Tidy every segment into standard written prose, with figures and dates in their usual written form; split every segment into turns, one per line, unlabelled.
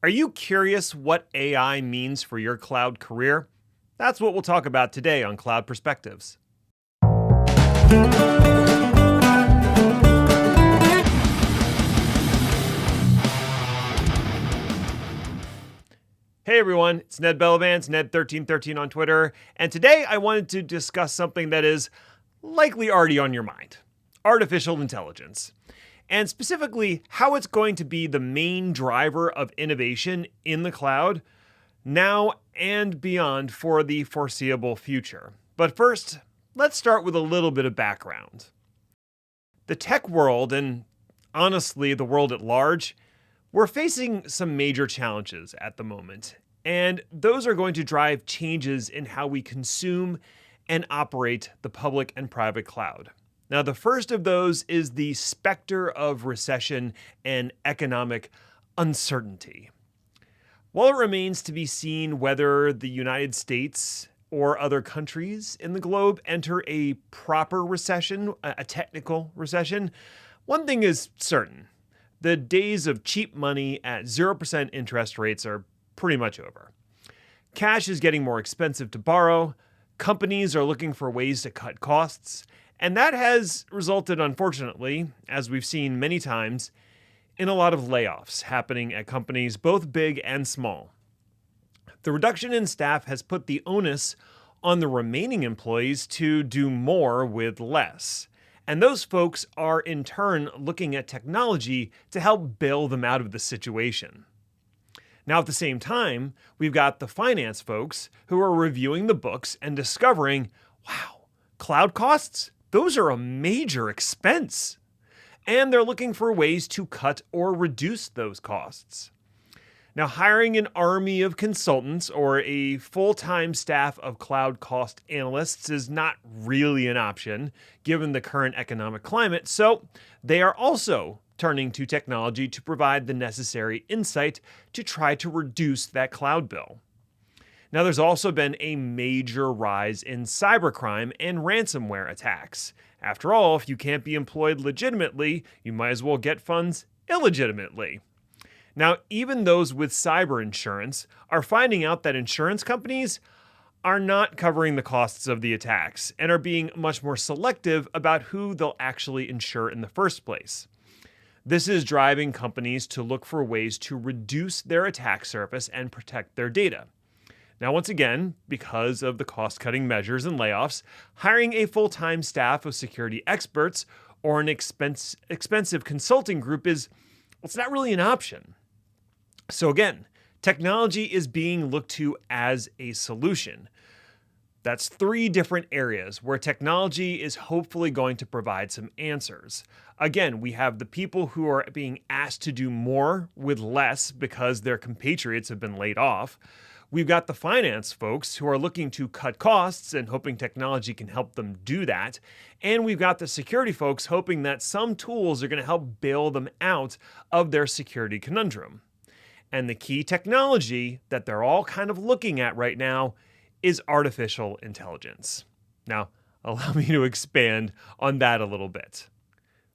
Are you curious what AI means for your cloud career? That's what we'll talk about today on Cloud Perspectives. Hey everyone, it's Ned Bellavance, Ned1313 on Twitter, and today I wanted to discuss something that is likely already on your mind: artificial intelligence. And specifically, how it's going to be the main driver of innovation in the cloud now and beyond for the foreseeable future. But first, let's start with a little bit of background. The tech world, and honestly the world at large, we're facing some major challenges at the moment, and those are going to drive changes in how we consume and operate the public and private cloud. Now, the first of those is the specter of recession and economic uncertainty. While it remains to be seen whether the United States or other countries in the globe enter a proper recession, a technical recession, one thing is certain: the days of cheap money at 0% interest rates are pretty much over. Cash is getting more expensive to borrow, companies are looking for ways to cut costs, and that has resulted, unfortunately, as we've seen many times, in a lot of layoffs happening at companies both big and small. The reduction in staff has put the onus on the remaining employees to do more with less. And those folks are in turn looking at technology to help bail them out of the situation. Now, at the same time, we've got the finance folks who are reviewing the books and discovering, wow, cloud costs? Those are a major expense. And they're looking for ways to cut or reduce those costs. Now, hiring an army of consultants or a full-time staff of cloud cost analysts is not really an option given the current economic climate, so they are also turning to technology to provide the necessary insight to try to reduce that cloud bill. Now, there's also been a major rise in cybercrime and ransomware attacks. After all, if you can't be employed legitimately, you might as well get funds illegitimately. Now, even those with cyber insurance are finding out that insurance companies are not covering the costs of the attacks and are being much more selective about who they'll actually insure in the first place. This is driving companies to look for ways to reduce their attack surface and protect their data. Now, once again, because of the cost-cutting measures and layoffs, hiring a full-time staff of security experts or an expensive consulting group it's not really an option. So again, technology is being looked to as a solution. That's three different areas where technology is hopefully going to provide some answers. Again, we have the people who are being asked to do more with less because their compatriots have been laid off. We've got the finance folks who are looking to cut costs and hoping technology can help them do that. And we've got the security folks hoping that some tools are going to help bail them out of their security conundrum. And the key technology that they're all kind of looking at right now is artificial intelligence. Now, allow me to expand on that a little bit.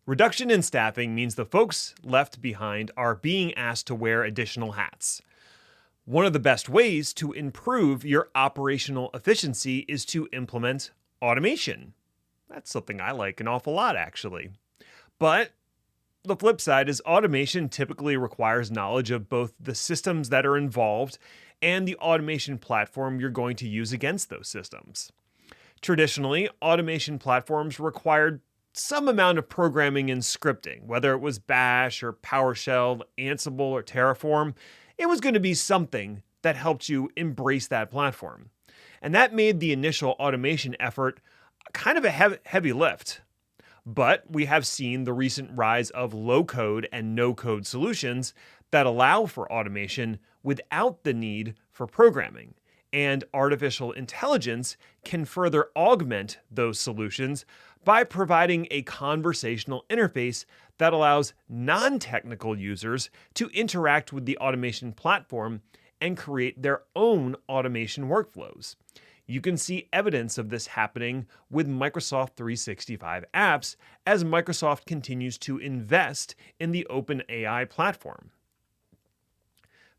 Reduction in staffing means the folks left behind are being asked to wear additional hats. One of the best ways to improve your operational efficiency is to implement automation. That's something I like an awful lot, actually. But the flip side is automation typically requires knowledge of both the systems that are involved and the automation platform you're going to use against those systems. Traditionally, automation platforms required some amount of programming and scripting, whether it was Bash or PowerShell, Ansible, or Terraform. It was going to be something that helped you embrace that platform. And that made the initial automation effort kind of a heavy lift. But we have seen the recent rise of low-code and no-code solutions that allow for automation without the need for programming. And artificial intelligence can further augment those solutions by providing a conversational interface that allows non-technical users to interact with the automation platform and create their own automation workflows. You can see evidence of this happening with Microsoft 365 apps as Microsoft continues to invest in the OpenAI platform.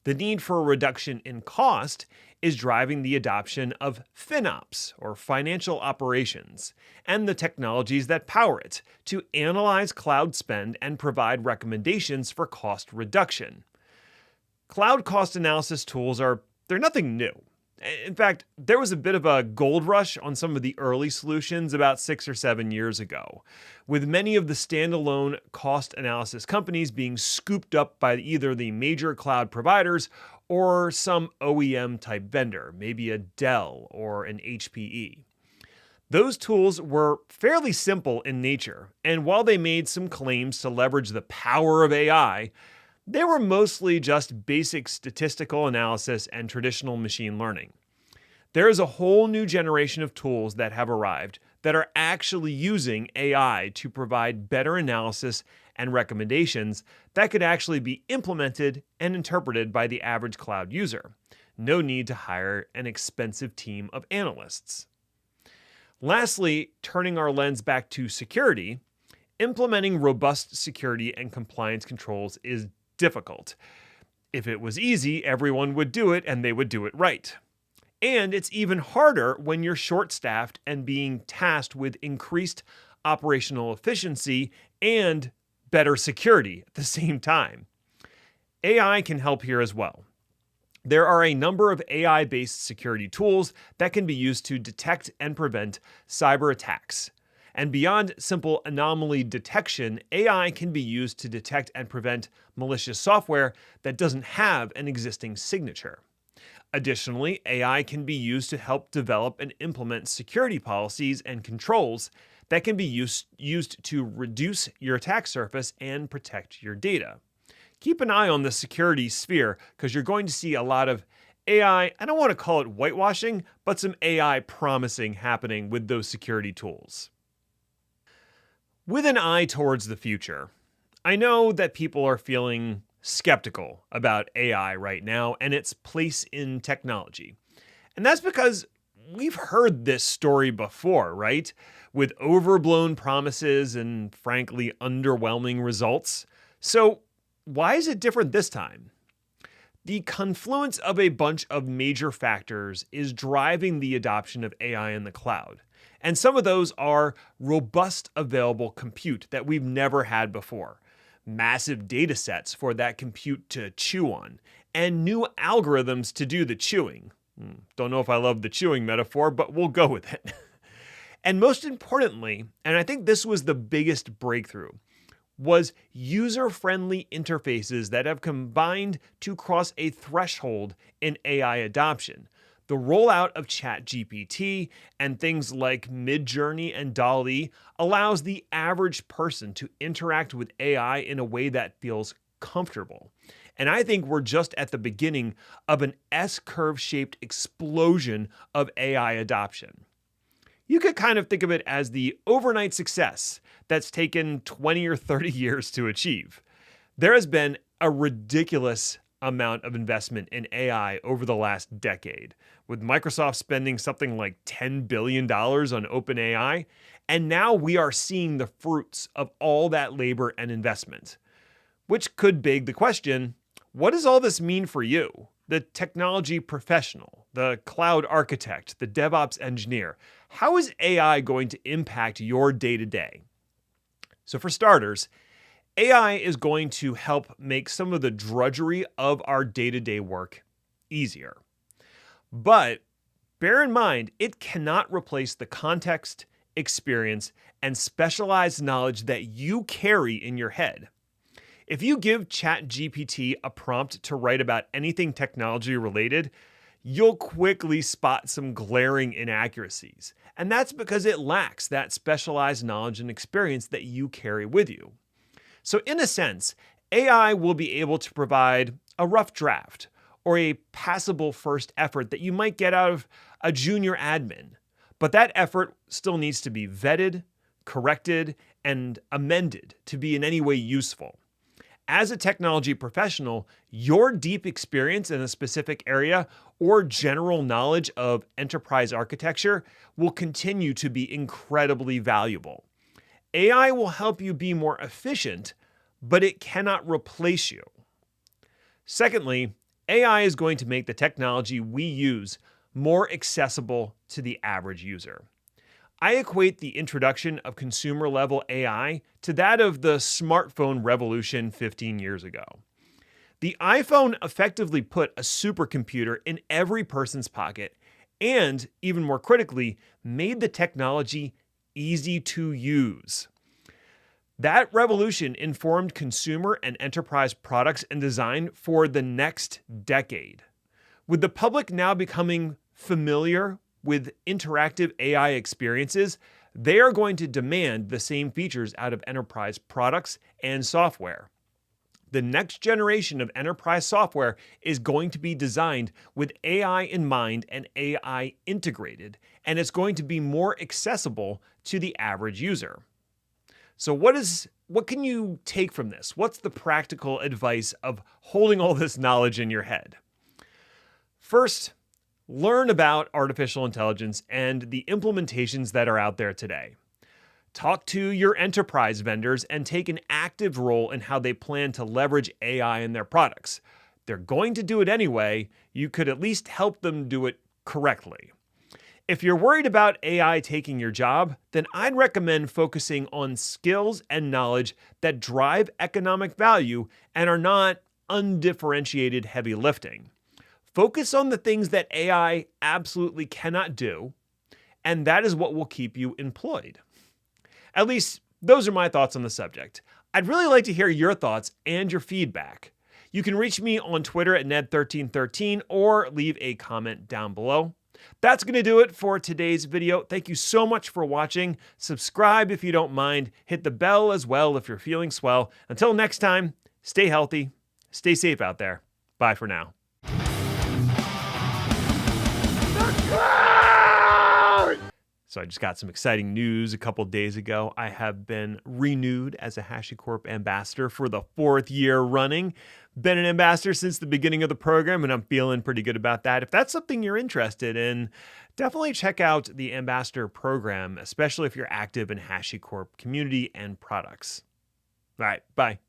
The need for a reduction in cost is driving the adoption of FinOps, or financial operations, and the technologies that power it to analyze cloud spend and provide recommendations for cost reduction. Cloud cost analysis tools they're nothing new. In fact, there was a bit of a gold rush on some of the early solutions about 6 or 7 years ago, with many of the standalone cost analysis companies being scooped up by either the major cloud providers or some OEM type vendor, maybe a Dell or an HPE. Those tools were fairly simple in nature, and while they made some claims to leverage the power of AI, they were mostly just basic statistical analysis and traditional machine learning. There is a whole new generation of tools that have arrived that are actually using AI to provide better analysis and recommendations that could actually be implemented and interpreted by the average cloud user. No need to hire an expensive team of analysts. Lastly, turning our lens back to security, implementing robust security and compliance controls is difficult. If it was easy, everyone would do it and they would do it right. And it's even harder when you're short-staffed and being tasked with increased operational efficiency and better security at the same time. AI can help here as well. There are a number of AI-based security tools that can be used to detect and prevent cyber attacks. And beyond simple anomaly detection, AI can be used to detect and prevent malicious software that doesn't have an existing signature. Additionally, AI can be used to help develop and implement security policies and controls that can be used to reduce your attack surface and protect your data. Keep an eye on the security sphere because you're going to see a lot of AI, I don't want to call it whitewashing, but some AI promising happening with those security tools. With an eye towards the future, I know that people are feeling skeptical about AI right now and its place in technology. And that's because we've heard this story before, right? With overblown promises and frankly underwhelming results. So why is it different this time? The confluence of a bunch of major factors is driving the adoption of AI in the cloud. And some of those are robust available compute that we've never had before, massive data sets for that compute to chew on, and new algorithms to do the chewing. Don't know if I love the chewing metaphor, but we'll go with it. And most importantly, and I think this was the biggest breakthrough, was user-friendly interfaces that have combined to cross a threshold in AI adoption. The rollout of ChatGPT and things like Midjourney and DALL-E allows the average person to interact with AI in a way that feels comfortable. And I think we're just at the beginning of an S-curve shaped explosion of AI adoption. You could kind of think of it as the overnight success that's taken 20 or 30 years to achieve. There has been a ridiculous amount of investment in AI over the last decade, with Microsoft spending something like $10 billion on OpenAI, and now we are seeing the fruits of all that labor and investment. Which could beg the question, what does all this mean for you, the technology professional, the cloud architect, the DevOps engineer? How is AI going to impact your day-to-day? So for starters, AI is going to help make some of the drudgery of our day-to-day work easier. But bear in mind, it cannot replace the context, experience, and specialized knowledge that you carry in your head. If you give ChatGPT a prompt to write about anything technology related, you'll quickly spot some glaring inaccuracies. And that's because it lacks that specialized knowledge and experience that you carry with you. So in a sense, AI will be able to provide a rough draft or a passable first effort that you might get out of a junior admin. But that effort still needs to be vetted, corrected, and amended to be in any way useful. As a technology professional, your deep experience in a specific area or general knowledge of enterprise architecture will continue to be incredibly valuable. AI will help you be more efficient, but it cannot replace you. Secondly, AI is going to make the technology we use more accessible to the average user. I equate the introduction of consumer-level AI to that of the smartphone revolution 15 years ago. The iPhone effectively put a supercomputer in every person's pocket and, even more critically, made the technology easy to use. That revolution informed consumer and enterprise products and design for the next decade. With the public now becoming familiar with interactive AI experiences, they are going to demand the same features out of enterprise products and software. The next generation of enterprise software is going to be designed with AI in mind and AI integrated, and it's going to be more accessible to the average user. So what can you take from this? What's the practical advice of holding all this knowledge in your head? First, learn about artificial intelligence and the implementations that are out there today. Talk to your enterprise vendors and take an active role in how they plan to leverage AI in their products. They're going to do it anyway. You could at least help them do it correctly. If you're worried about AI taking your job, then I'd recommend focusing on skills and knowledge that drive economic value and are not undifferentiated heavy lifting. Focus on the things that AI absolutely cannot do, and that is what will keep you employed. At least, those are my thoughts on the subject. I'd really like to hear your thoughts and your feedback. You can reach me on Twitter at Ned1313 or leave a comment down below. That's going to do it for today's video. Thank you so much for watching. Subscribe if you don't mind. Hit the bell as well if you're feeling swell. Until next time, stay healthy, stay safe out there. Bye for now. So I just got some exciting news a couple days ago. I have been renewed as a HashiCorp ambassador for the 4th year running. Been an ambassador since the beginning of the program, and I'm feeling pretty good about that. If that's something you're interested in, definitely check out the ambassador program, especially if you're active in HashiCorp community and products. All right, bye.